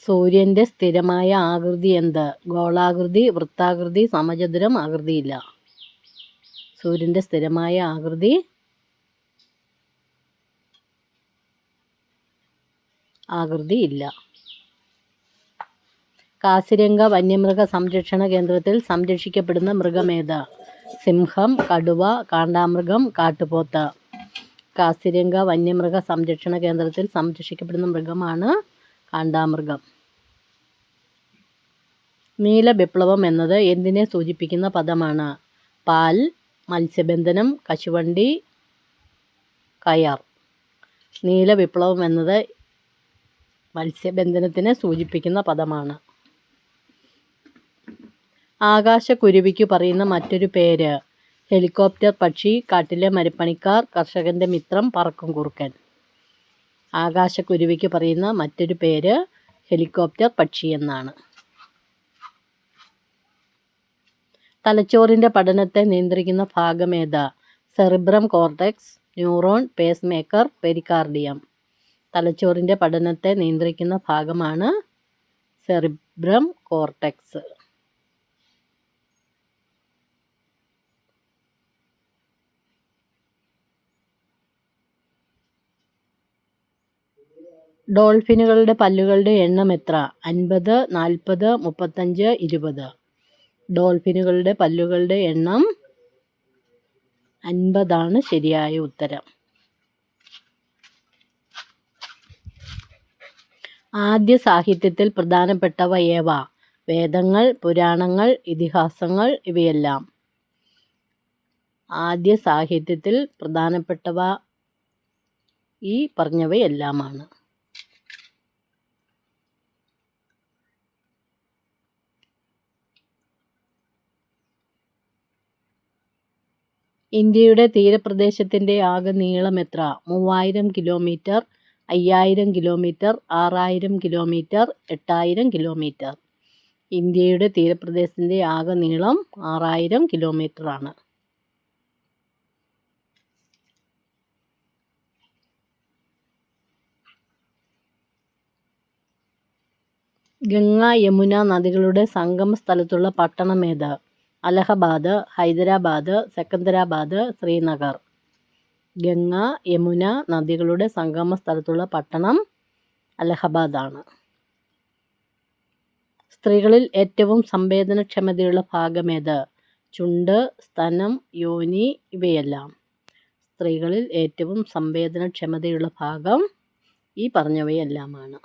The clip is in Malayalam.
സൂര്യൻ്റെ സ്ഥിരമായ ആകൃതി എന്ത്? ഗോളാകൃതി, വൃത്താകൃതി, സമചതുരം, ആകൃതിയില്ല. സൂര്യൻ്റെ സ്ഥിരമായ ആകൃതി ആകൃതിയില്ല. കാസിരംഗ വന്യമൃഗ സംരക്ഷണ കേന്ദ്രത്തിൽ സംരക്ഷിക്കപ്പെടുന്ന മൃഗമേത്? സിംഹം, കടുവ, കാണ്ടാമൃഗം, കാട്ടുപോത്ത്. കാസിരംഗ വന്യമൃഗ സംരക്ഷണ കേന്ദ്രത്തിൽ സംരക്ഷിക്കപ്പെടുന്ന മൃഗമാണ് കാണ്ടാമൃഗം. നീലവിപ്ലവം എന്നത് എന്തിനെ സൂചിപ്പിക്കുന്ന പദമാണ്? പാൽ, മത്സ്യബന്ധനം, കശുവണ്ടി, കയർ. നീലവിപ്ലവം എന്നത് മത്സ്യബന്ധനത്തിനെ സൂചിപ്പിക്കുന്ന പദമാണ്. ആകാശക്കുരുവിക്ക് പറയുന്ന മറ്റൊരു പേര്? ഹെലികോപ്റ്റർ പക്ഷി, കാട്ടിലെ മരപ്പണിക്കാർ, കർഷകന്റെ മിത്രം, പറക്കും കുറുക്കൻ. ആകാശക്കുരുവിക്ക് പറയുന്ന മറ്റൊരു പേര് ഹെലികോപ്റ്റർ പക്ഷി എന്നാണ്. തലച്ചോറിൻ്റെ പഠനത്തെ നിയന്ത്രിക്കുന്ന ഭാഗമേത്? Cerebrum cortex, neuron, pacemaker, pericardium. തലച്ചോറിൻ്റെ പഠനത്തെ നിയന്ത്രിക്കുന്ന ഭാഗമാണ് സെറിബ്രം കോർട്ടെക്സ്. ഡോൾഫിനുകളുടെ പല്ലുകളുടെ എണ്ണം എത്ര? 50, 40, 35, 20. ഡോൾഫിനുകളുടെ പല്ലുകളുടെ എണ്ണം 50 ശരിയായ ഉത്തരം. ആദ്യ സാഹിത്യത്തിൽ പ്രധാനപ്പെട്ടവ ഏവ? വേദങ്ങൾ, പുരാണങ്ങൾ, ഇതിഹാസങ്ങൾ, ഇവയെല്ലാം. ആദ്യ സാഹിത്യത്തിൽ പ്രധാനപ്പെട്ടവ ഈ പറഞ്ഞവയെല്ലാമാണ്. ഇന്ത്യയുടെ തീരപ്രദേശത്തിൻ്റെ ആകെ നീളം എത്ര? 3000 കിലോമീറ്റർ, 5000 കിലോമീറ്റർ, 6000 കിലോമീറ്റർ, 8000 കിലോമീറ്റർ. ഇന്ത്യയുടെ തീരപ്രദേശത്തിൻ്റെ ആകെ നീളം 6000 കിലോമീറ്റർ ആണ്. ഗംഗ, യമുന നദികളുടെ സംഗമ സ്ഥലത്തുള്ള പട്ടണം ഏത്? അലഹബാദ്, ഹൈദരാബാദ്, സെക്കന്ദരാബാദ്, ശ്രീനഗർ. ഗംഗ, യമുന നദികളുടെ സംഗമ സ്ഥലത്തുള്ള പട്ടണം അലഹബാദാണ്. സ്ത്രീകളിൽ ഏറ്റവും സംവേദനക്ഷമതയുള്ള ഭാഗമേത്? ചുണ്ട്, സ്തനം, യോനി, ഇവയെല്ലാം. സ്ത്രീകളിൽ ഏറ്റവും സംവേദനക്ഷമതയുള്ള ഭാഗം ഈ പറഞ്ഞവയെല്ലാമാണ്.